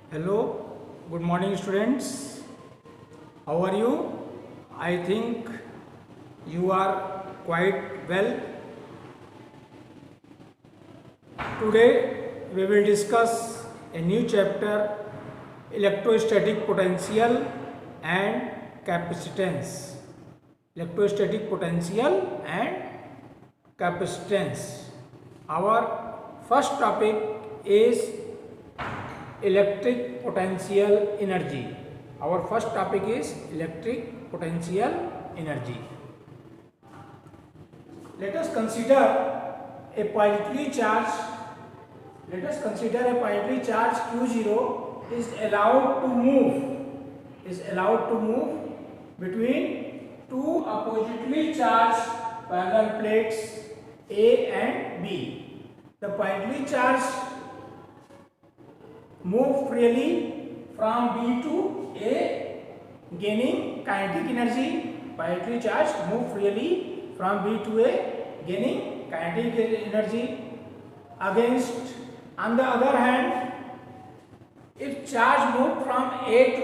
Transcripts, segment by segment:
Hello, good morning students. How are you? I think you are quite well. Today we will discuss a new chapter, electrostatic potential and capacitance. Electrostatic potential and capacitance. Our first topic is electric potential energy. Our first topic is electric potential energy. Let us consider a positively charged. Let us consider a positively charged Q0 is allowed to move between two oppositely charged parallel plates A and B. The positively charged move freely from B to A, gaining kinetic energy. Positively charged move freely from B to A, gaining kinetic energy. Against, on the other hand, if charge move from A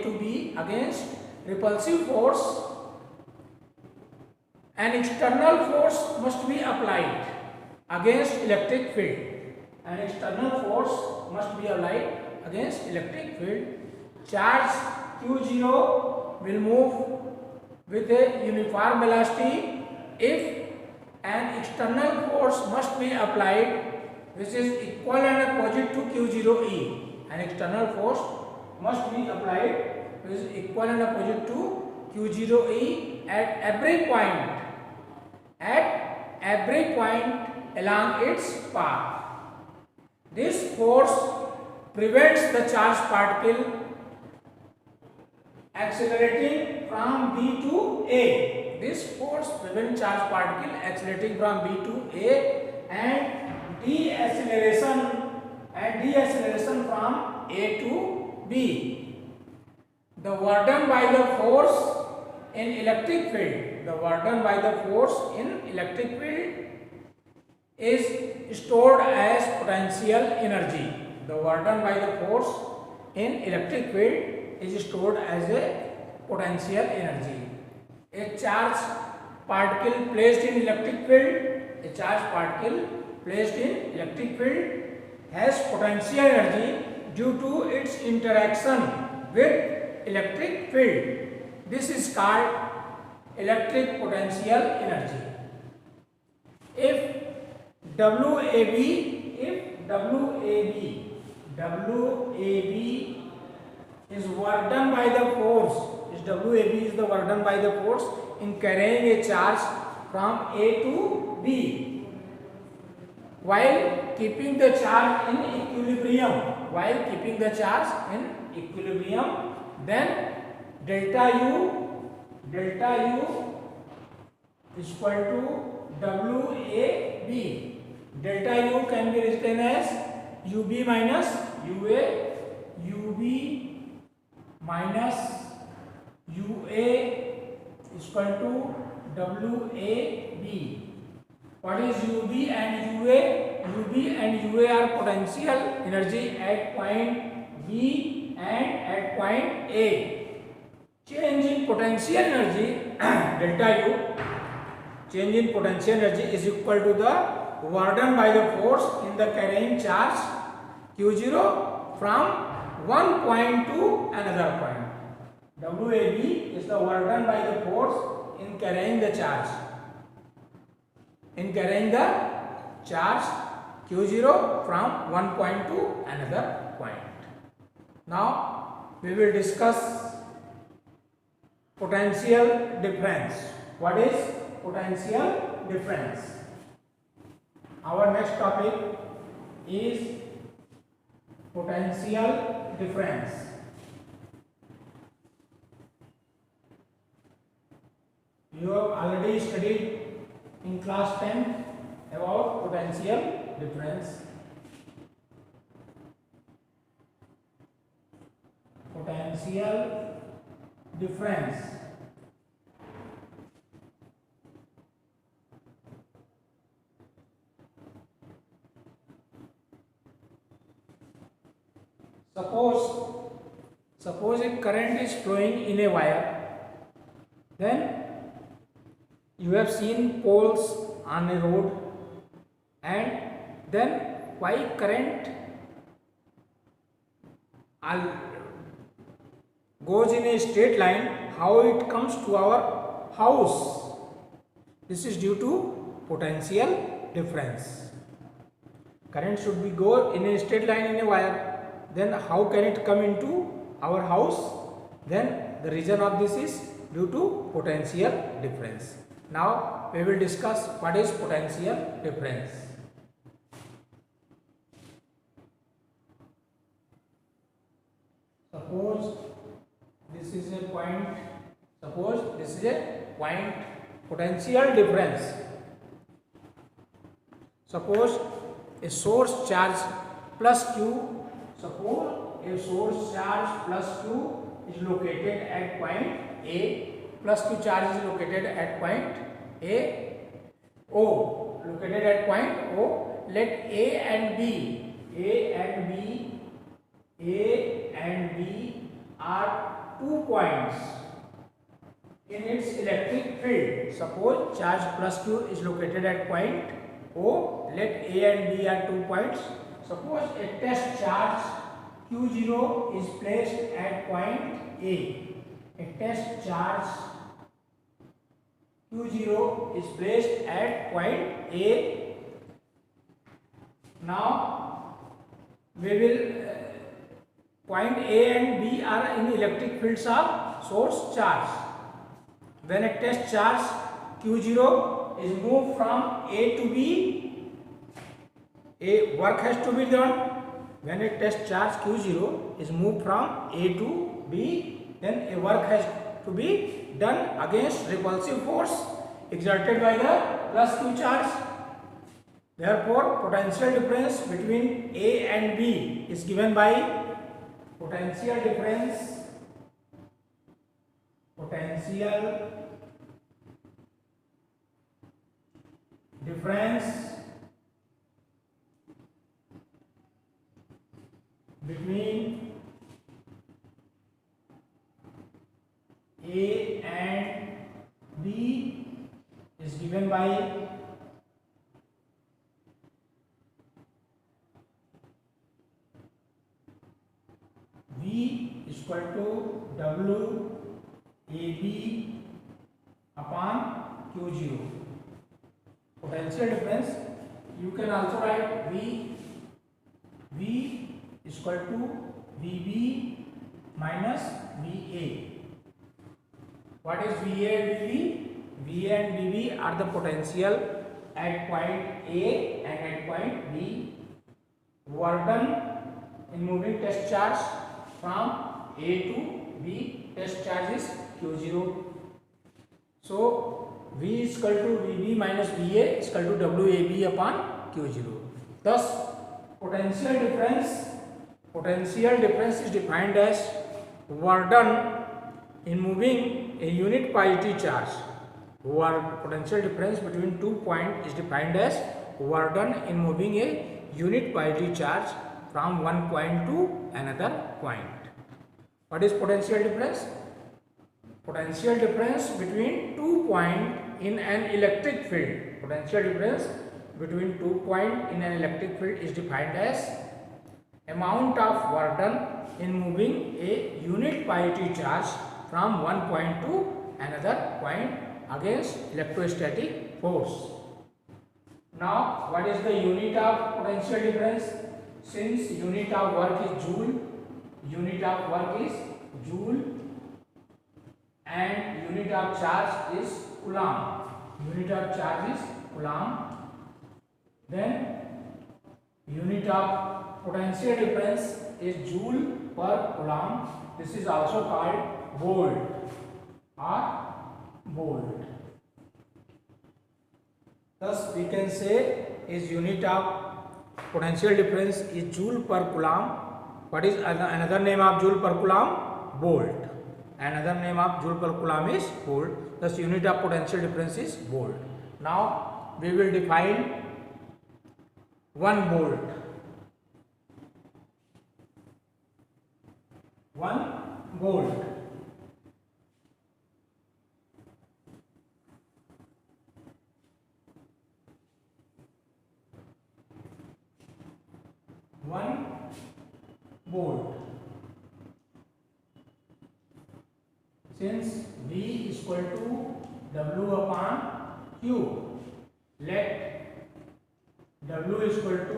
to B, against repulsive force, an external force must be applied against electric field. An external force must be applied against electric field. Charge Q0 will move with a uniform velocity if an external force must be applied which is equal and opposite to Q0E. An external force must be applied which is equal and opposite to Q0E at every point along its path. This force prevents the charged particle accelerating from B to A. This force prevents charged particle accelerating from B to A and deceleration from A to B. The work done by the force in electric field, is stored as potential energy. The work done by the force in electric field is stored as a potential energy. A charged particle placed in electric field, has potential energy due to its interaction with electric field. This is called electric potential energy. If WAB is work done by the force, in carrying a charge from A to B while keeping the charge in equilibrium, then delta U is equal to WAB. Delta U can be written as UB minus UA, is equal to WAB. What is UB and UA? UB and UA are potential energy at point B and at point A. Change in potential energy delta U. Change in potential energy is equal to the work done by the force in the carrying charge Q0 from one point to another point. WAB is the work done by the force in carrying the charge. Q0 from one point to another point. Now we will discuss potential difference. What is potential difference? Our next topic is potential difference. You have already studied in class 10 about potential difference. Potential difference. suppose a current is flowing in a wire, then you have seen poles on a road, and then why current goes in a straight line, how it comes to our house? This is due to potential difference. Current should be go in a straight line in a wire, then how can it come into our house? Then the reason of this is due to potential difference. Now we will discuss what is potential difference. Suppose this is a point, potential difference. Suppose a source charge plus Q, is located at point A, plus Q charge is located at point located at point O. Let A and B are 2 points in its electric field. Suppose charge plus Q is located at point O. Let A and B are 2 points. Suppose a test charge Q0 is placed at point A. A test charge Q0 is placed at point A. Now we will point A and B are in electric fields of source charge. When a test charge Q0 is moved from A to B, a work has to be done. When a test charge Q0 is moved from A to B, then a work has to be done against repulsive force exerted by the plus Q charge. Therefore, potential difference between A and B is given by potential difference between A and B is given by V is equal to WAB upon Q0. Potential difference, you can also write V is equal to VB minus VA. What is VA and VB? VA and VB are the potential at point A and at point B. Work done in moving test charge from A to B. Test charge is Q0. So V is equal to VB minus VA is equal to WAB upon Q0. Thus, potential difference is defined as work done in moving a unit positive charge. Potential difference between 2 points is defined as work done in moving a unit positive charge from one point to another point. What is potential difference? Potential difference between 2 points in an electric field. Potential difference between 2 points in an electric field is defined as amount of work done in moving a unit positive charge from one point to another point against electrostatic force. Now, what is the unit of potential difference? Since unit of work is joule, and unit of charge is coulomb. Then unit of potential difference is joule per coulomb. This is also called volt. Thus, we can say is unit of potential difference is joule per coulomb. What is another name of joule per coulomb? Volt. Another name of joule per coulomb is volt. Thus, unit of potential difference is volt. Now, we will define 1 volt. 1 volt. Since V is equal to W upon Q, let W is equal to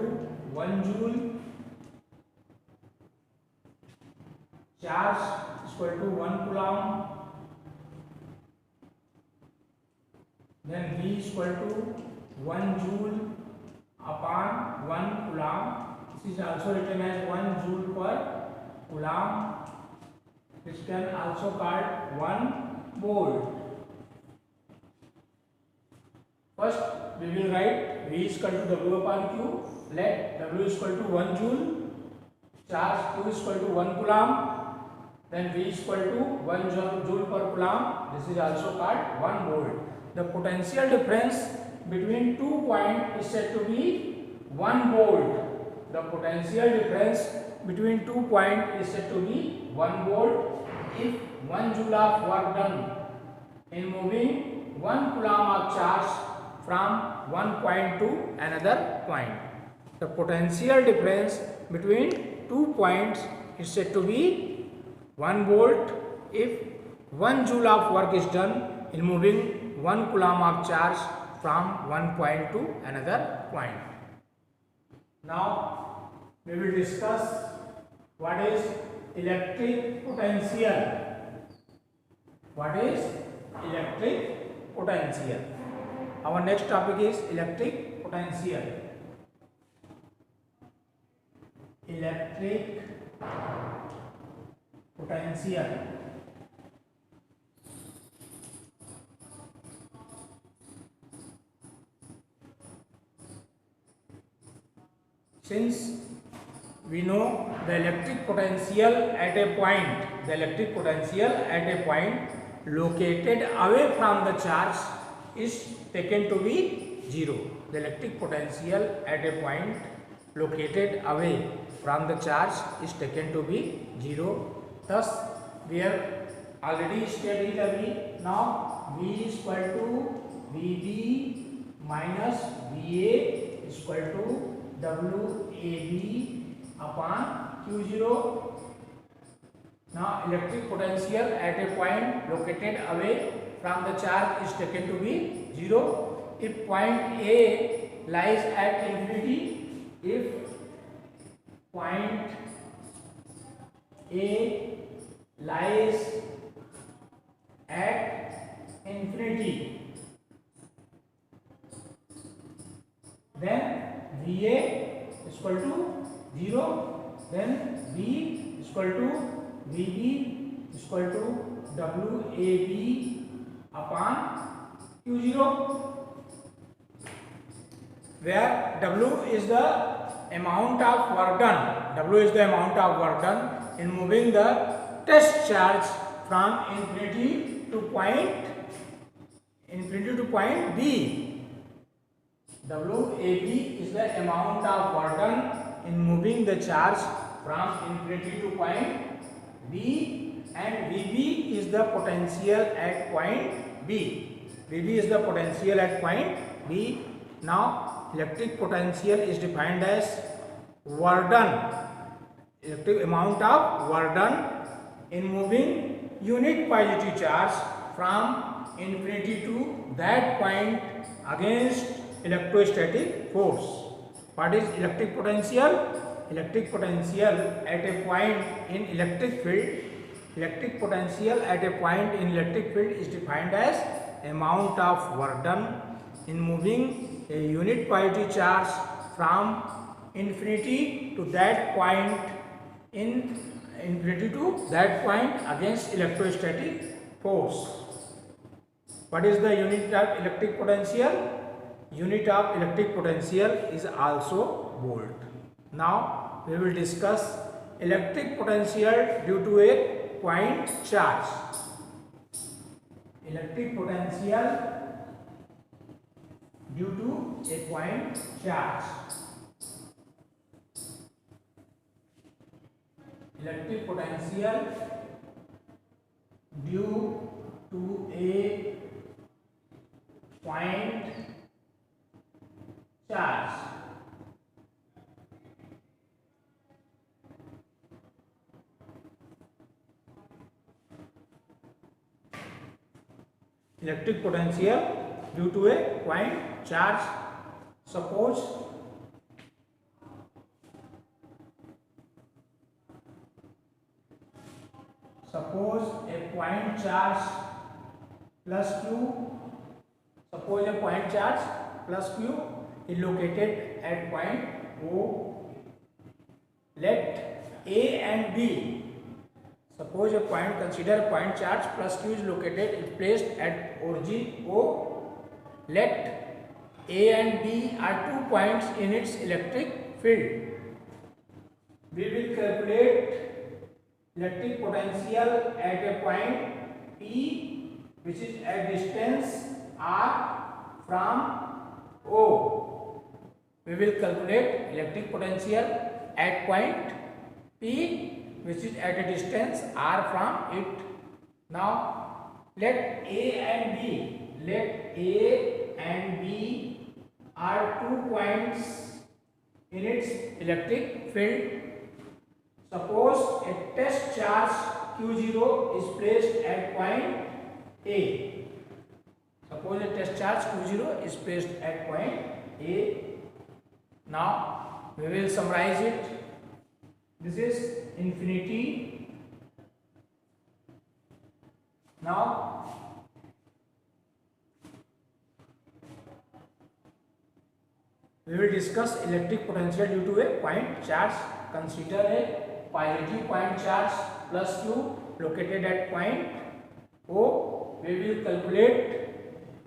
1 joule, charge is equal to 1 coulomb, then V is equal to 1 joule upon 1 coulomb. This is also written as 1 joule per coulomb, which can also called 1 volt. First we will write V is equal to W upon Q. Let W is equal to 1 joule, charge Q is equal to 1 coulomb, then V is equal to 1 joule per coulomb. This is also called 1 volt. The potential difference between 2 points is said to be 1 volt. The potential difference between 2 points is said to be 1 volt if 1 joule of work done in moving 1 coulomb of charge from one point to another point. The potential difference between 2 points is said to be 1 volt if 1 joule of work is done in moving 1 coulomb of charge from one point to another point. Now we will discuss what is electric potential. What is electric potential? Our next topic is electric potential. Electric potential. Since we know the electric potential at a point, located away from the charge is taken to be 0. The electric potential at a point located away from the charge is taken to be 0. Thus, we have already studied V. Now, V is equal to VB minus VA is equal to WAB upon Q0. Now, electric potential at a point located away from the charge is taken to be 0 if point A lies at infinity. If point A lies at infinity, then VA is equal to 0, then V is equal to VB is equal to WAB upon Q0, where W is the amount of work done. In moving the test charge from infinity to point B. WAB is the amount of work done in moving the charge from infinity to point B, and VB is the potential at point B. Now, electric potential is defined as work done, electric amount of work done in moving unit positive charge from infinity to that point against electrostatic force. What is electric potential? Electric potential at a point in electric field. Electric potential at a point in electric field is defined as amount of work done in moving a unit positive charge from infinity to that point against electrostatic force. What is the unit of electric potential? Unit of electric potential is also volt. Now we will discuss electric potential due to a point charge. Electric potential due to a point charge. electric potential due to a point charge. Electric potential due to a point charge. Suppose a point charge plus q. Suppose a point charge plus q is located at point O. Let A and B. Suppose a point, consider a point charge plus q is located, is placed at origin O. Let A and B are 2 points in its electric field. We will calculate electric potential at a point P, which is at distance r from O. We will calculate electric potential at point P, which is at a distance r from it. Now let A and B are 2 points in its electric field. Suppose a test charge Q0 is placed at point A. Suppose a test charge Q0 is placed at point A. Now we will summarize it. This is infinity. Now we will discuss electric potential due to a point charge. Consider a positive point charge plus q located at point O. We will calculate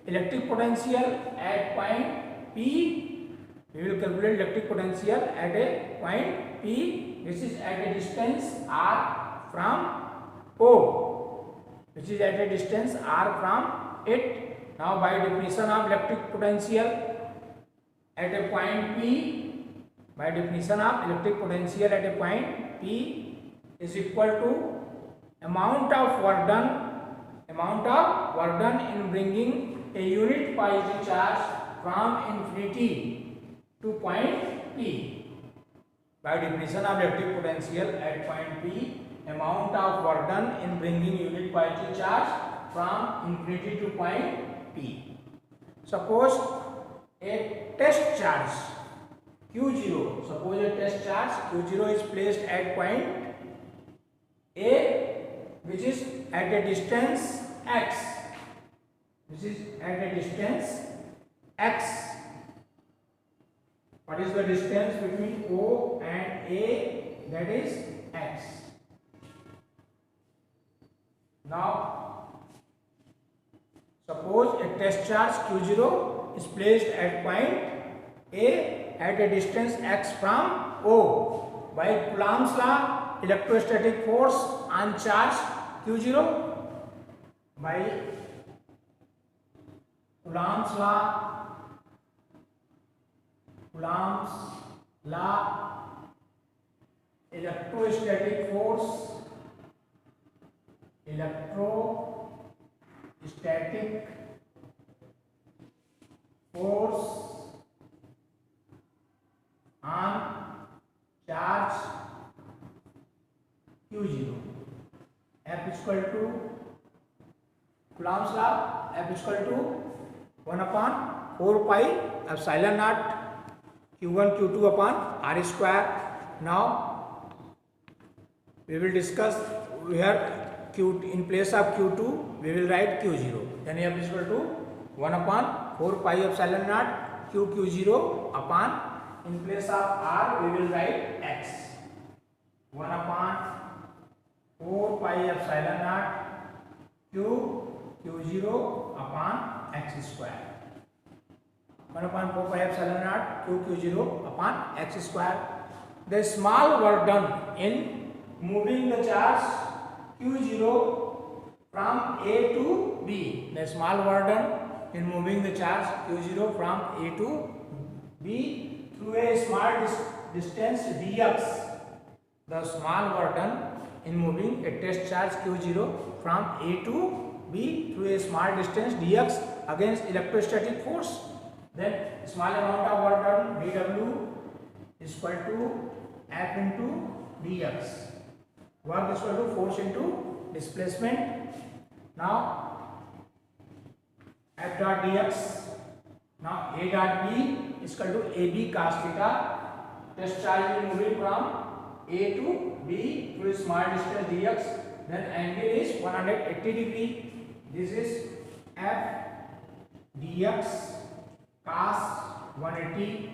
electric potential at point P. We will calculate electric potential at a point P, which is at a distance r from O, which is at a distance r from it. Now by definition of electric potential at a point P, by definition of electric potential at a point P is equal to amount of work done in bringing a unit positive charge from infinity to point P. By definition of electric potential at point P, amount of work done in bringing unit positive charge from infinity to point P. Suppose a test charge Q0. Suppose a test charge Q0 is placed at point A, which is at a distance x. This is at a distance x. What is the distance between O and A? That is x. Now suppose a test charge Q0 is placed at point A at a distance x from O. By Coulomb's law, electrostatic force on charge Q0, by Coulomb's law, electrostatic force on charge Q0. F is equal to Coulomb's law. F is equal to 1 upon 4 pi epsilon naught Q1 Q2 upon R square. Now we will discuss here Q in place of Q2 we will write Q0. Then F is equal to 1 upon 4 pi epsilon naught Q0 upon, in place of R we will write X. 1 upon 4 pi epsilon naught Q0 upon X square. 1 upon 4 pi epsilon naught Q0 upon X square. The small work done in moving the charge Q0 from A to B. The small work done in moving the charge Q0 from A to B through a small distance dx. the small work done in moving a test charge q0 from A to B through a small distance dx against electrostatic force. Then small amount of work done dw is equal to F into dx. Work is equal to force into displacement. Now F dot dx. Now A dot B is equal to AB cos theta. Test charge is moving from A to B through a small distance dx. Then angle is 180 degree. This is F dx cos 180.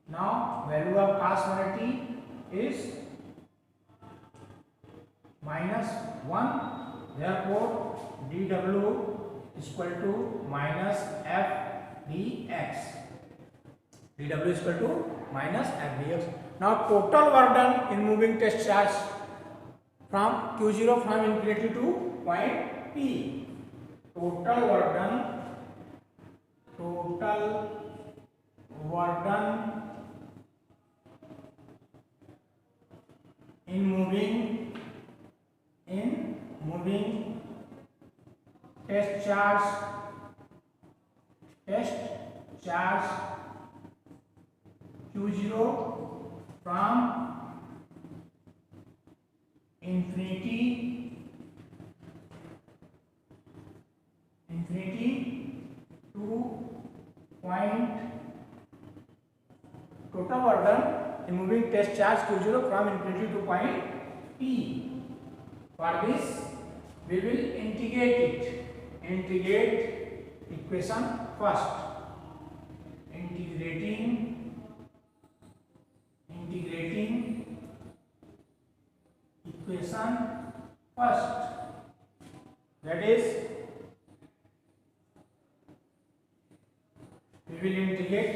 Now value of cos 180 is minus 1. Therefore dw is equal to minus F dx. dw is equal to minus F dx. Now total work done in moving test charge from q0 from infinity to point P. Total work done in moving test charge q0 from infinity to point. Total work done in moving test charge q0 from infinity to point P. For this we will integrate equation first. Integrating equation first. That is, we will integrate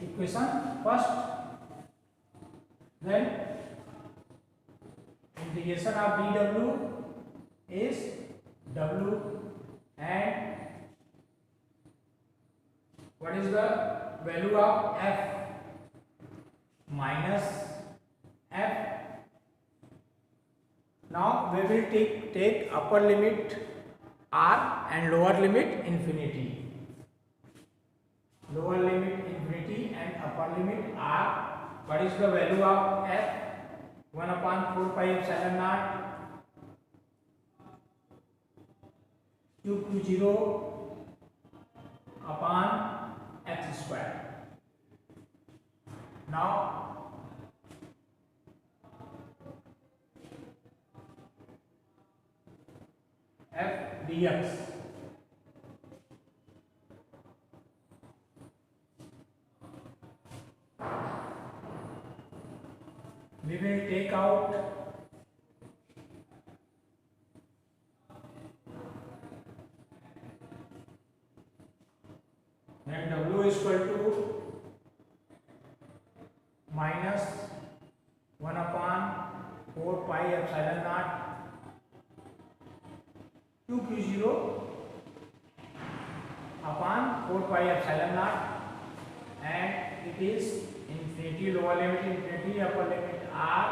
equation first. Then integration of dw is w, and what is the value of f? Minus f. Now we will take upper limit r and lower limit infinity. Lower limit infinity and upper limit r. What is the value of f? 1 upon 4 pi epsilon naught q0 upon x square. Now f dx. We will take out then w is equal to minus 1 upon 4 pi epsilon naught q0 upon 4 pi epsilon naught, and it is infinity, lower limit infinity, upper limit r,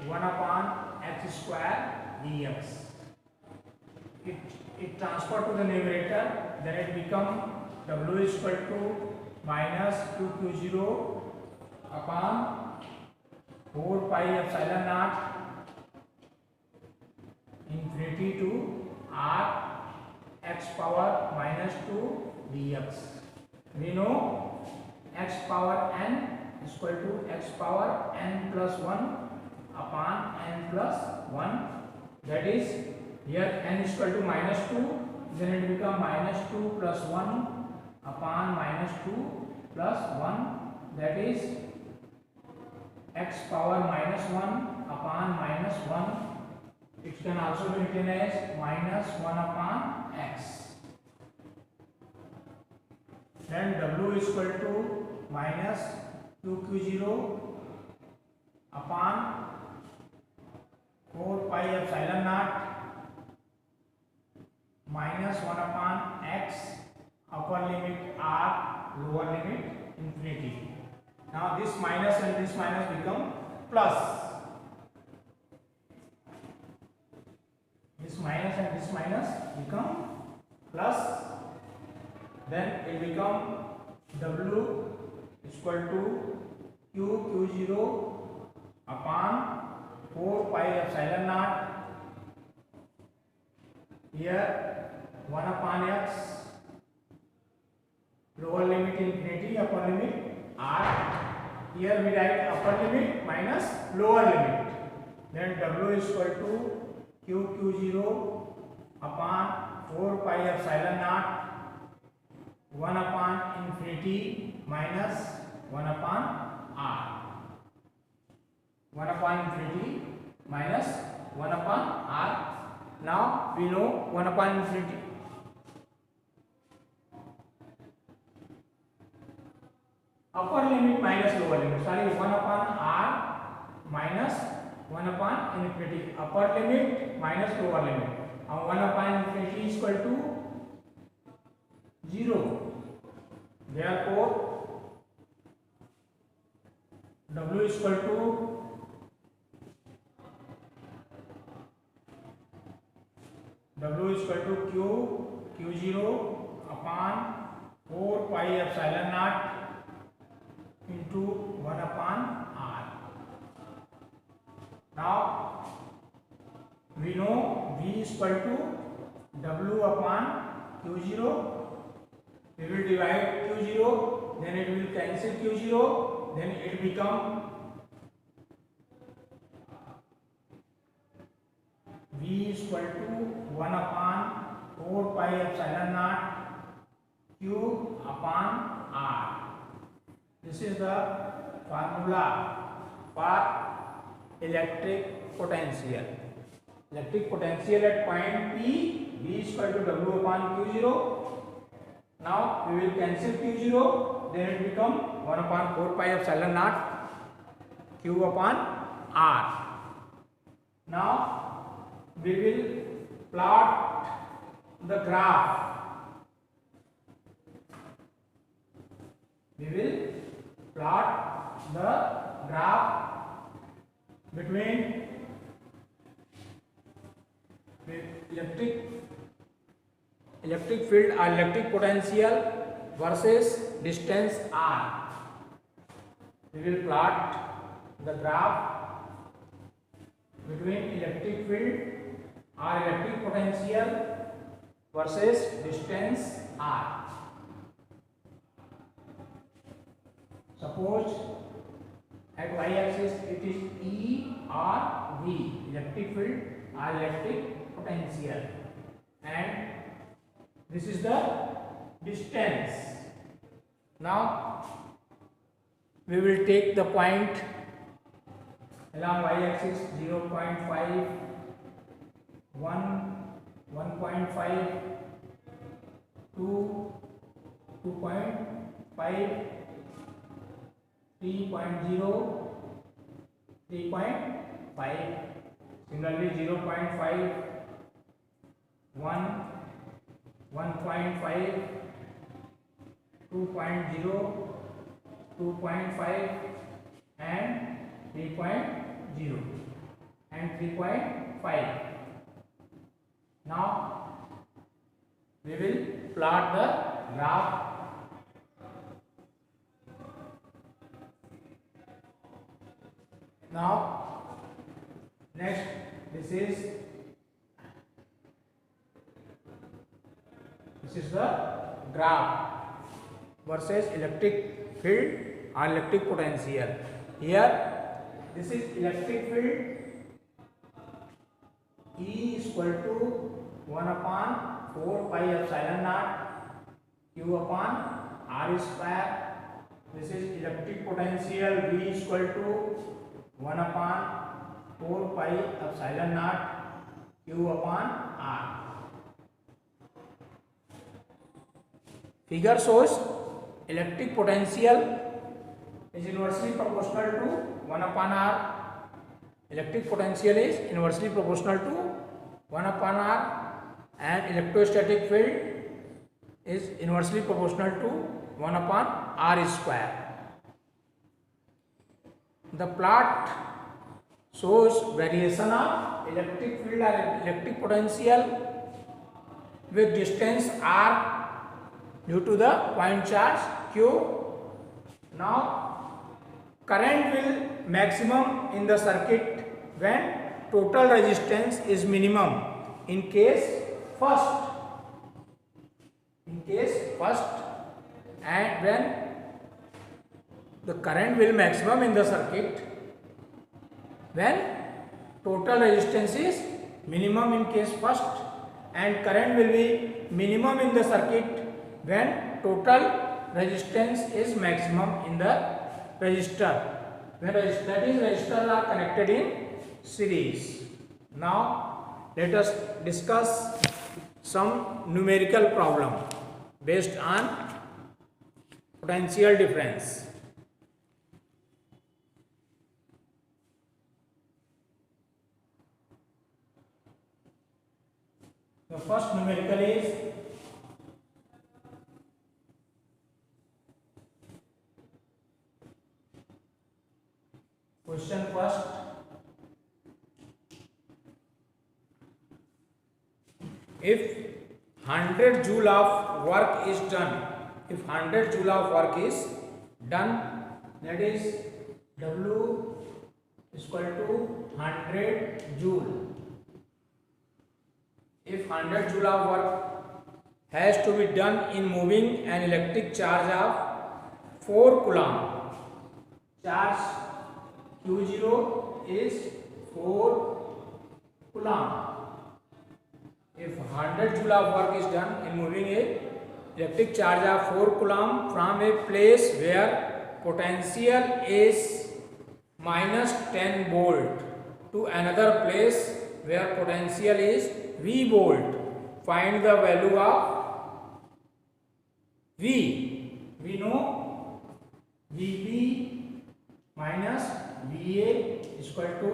1 upon x square dx. It transfer to the numerator, then it become w is equal to minus 2q0 upon 4 pi epsilon naught infinity to r x power minus 2 dx. We know x power n is equal to x power n plus 1 upon n plus 1. That is, here n is equal to minus 2, then it become minus 2 plus 1 upon minus 2 plus 1. That is x power minus 1 upon minus 1. It can also be written as minus 1 upon x. Then w is equal to minus 2q0 upon 4 pi epsilon naught minus 1 upon x, upper limit r, lower limit infinity. Now this minus and this minus become plus this minus and this minus become plus, then it become W equal to Q0 upon 4 pi epsilon naught, here 1 upon x, lower limit infinity, upper limit r, here we write upper limit minus lower limit, then W is equal to Q0 upon 4 pi epsilon naught 1 upon infinity minus 1 upon r, 1 upon infinity minus 1 upon r. Now we know 1 upon infinity. Upper limit minus lower limit, sorry, 1 upon r minus 1 upon infinity, upper limit minus lower limit, and 1 upon infinity is equal to 0. Therefore W is equal to Q0 upon 4 pi epsilon naught into 1 upon r. Now we know V is equal to W upon Q0. We will divide Q0, then it will cancel Q0, then it become V is equal to 1 upon 4 pi epsilon naught Q upon R. This is the formula for electric potential. Electric potential at point P, V is equal to W upon Q0. Now we will cancel Q0, then it become 1 upon 4 pi epsilon naught Q upon R. Now we will plot the graph. We will plot the graph between electric field or electric potential versus distance r. We will plot the graph between electric field or electric potential versus distance r. Suppose at y-axis it is E or V, electric field or electric potential, and this is the distance. Now we will take the point along y-axis 0.5, 1, 1.5, 2, 2.5, 3.0, 3.5, similarly 0.5, 1, 1.5, 2.0, 2.5 and 3.0 and 3.5. Now we will plot the graph. Now next, this is the graph versus electric field or electric potential. Here this is electric field, E is equal to 1 upon 4 pi epsilon naught Q upon R square. This is electric potential, V is equal to 1 upon 4 pi epsilon naught Q upon R. Figure shows electric potential is inversely proportional to 1 upon R. Electric potential is inversely proportional to 1 upon R, and electrostatic field is inversely proportional to 1 upon R square. The plot shows variation of electric field or electric potential with distance r due to the point charge q. Now current will maximum in the circuit when total resistance is minimum in case first and when the current will maximum in the circuit when total resistance is minimum in case first and current will be minimum in the circuit when total resistance is maximum in the resistor, when resistors are connected in series. Now let us discuss some numerical problem based on potential difference. The first numerical is question first. If 100 joule of work is done, that is W is equal to 100 joule. If 100 joule of work has to be done in moving an electric charge of 4 coulomb, charge Q0 is 4 coulomb. If 100 joule of work is done in moving a electric charge of 4 coulomb from a place where potential is minus 10 volt to another place where potential is V volt, find the value of V. We know VB minus VA is equal to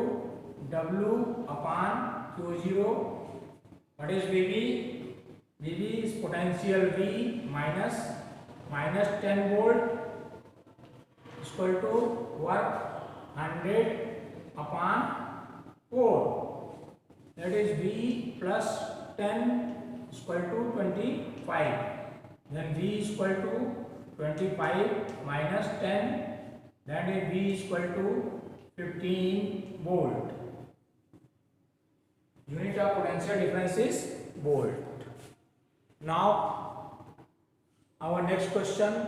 W upon Q0. What is VB? VB is potential V minus 10 volt is equal to work 100 upon 4. That is V plus 10 is equal to 25. Then V is equal to 25 minus 10. That is V is equal to 15 volt. Unit of potential difference is volt. Now our next question.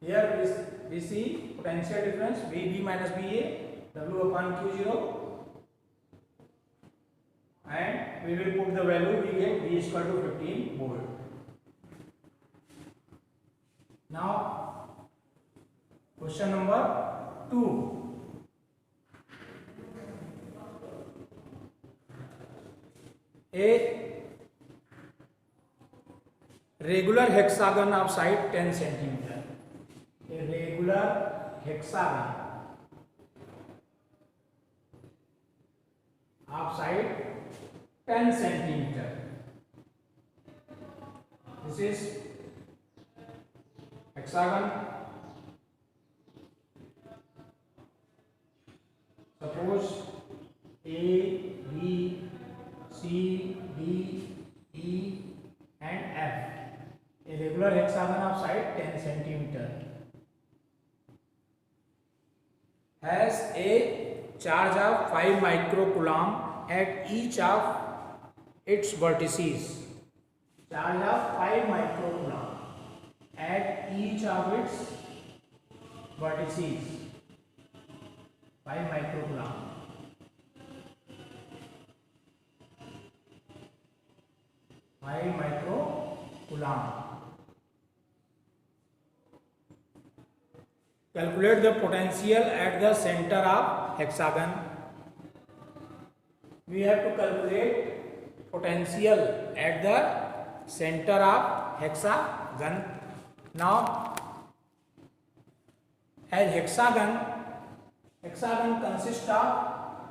Here we see potential difference VB minus VA, W upon Q0. And we will put the value, we get V is equal to 15 volt. Now question number 2. A regular hexagon of side 10 centimeter. A regular hexagon of side 10 centimeter. This is hexagon. Suppose A, B, C, D, E and F. A regular hexagon of side 10 centimeter has a charge of 5 microcoulomb at each of its vertices. Charge of 5 microcoulomb at each of its vertices. 5 microcoulomb. Calculate the potential at the center of hexagon. We have to calculate potential at the center of hexagon. Now, as hexagon consists of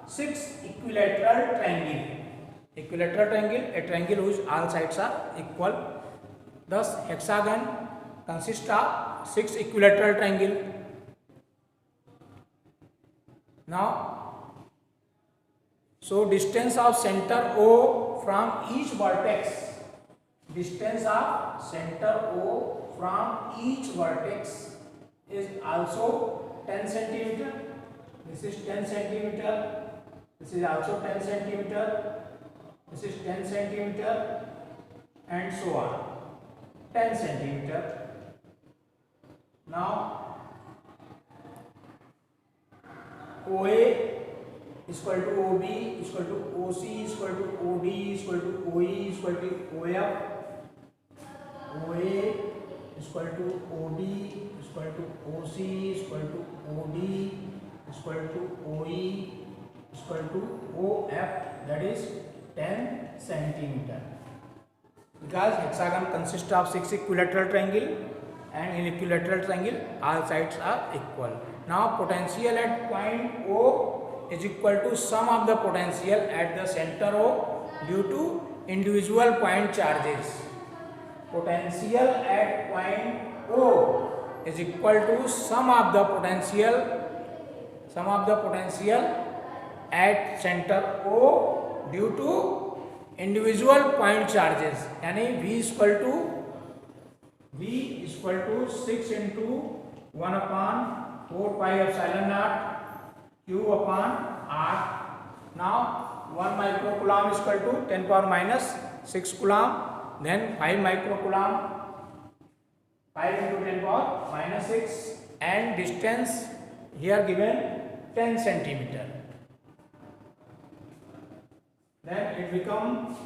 6 equilateral triangles. Equilateral triangle, a triangle whose all sides are equal. Thus, hexagon consists of 6 equilateral triangles. Now, So distance of center O from each vertex, distance of center O from each vertex is also 10 centimeter. This is 10 centimeter. This is also 10 centimeter. This is 10 centimeter, and so on. 10 centimeter. Now OA is equal to OB is equal to OC is equal to OD is equal to OE is equal to OF. OA is equal to OB is equal to OC is equal to OD is equal to OE is equal to OF, that is 10 centimeter. Because hexagon consists of 6 equilateral triangle, and in equilateral triangle all sides are equal. Now potential at point O is equal to sum of the potential at the center O due to individual point charges. Potential at point O is equal to sum of the potential at center O due to individual point charges. यानी V is equal to 6 into 1 upon 4 pi epsilon naught Q upon R. Now 1 microcoulomb is equal to 10 power minus 6 coulomb, then 5 microcoulomb, 5 into 10 power minus 6, and distance here given 10 centimeter. Then it becomes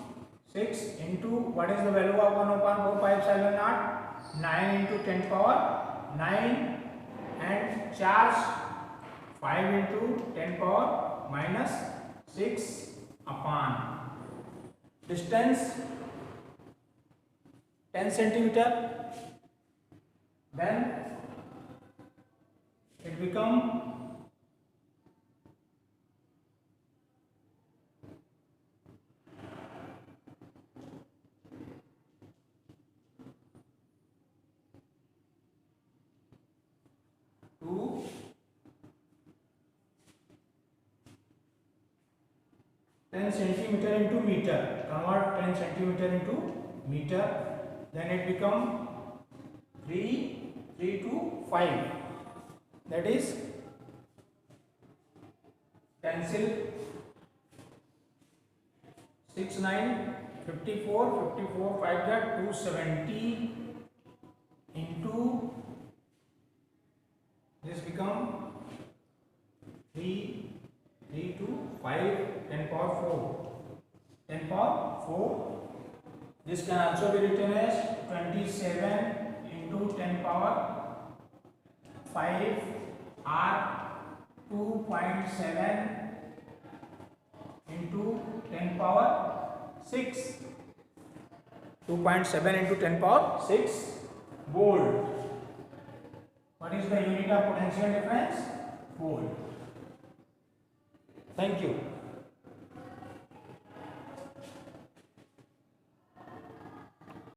6 into, what is the value of 1 upon 4 pi epsilon naught? 9 into 10 power 9, and charge 5 into 10 power minus 6 upon distance 10 centimeter. Then it becomes 10 centimeter into meter. Convert 10 centimeter into meter. Then it become 3 to 5. That is pencil 6 9 54 5 that 270 into this become 3 to 5 10 power 4. This can also be written as 27 into 10 power 5 or 2.7 into 10 power 6. 2.7 into 10 power 6 volt. What is the unit of potential difference? Volt. Thank you.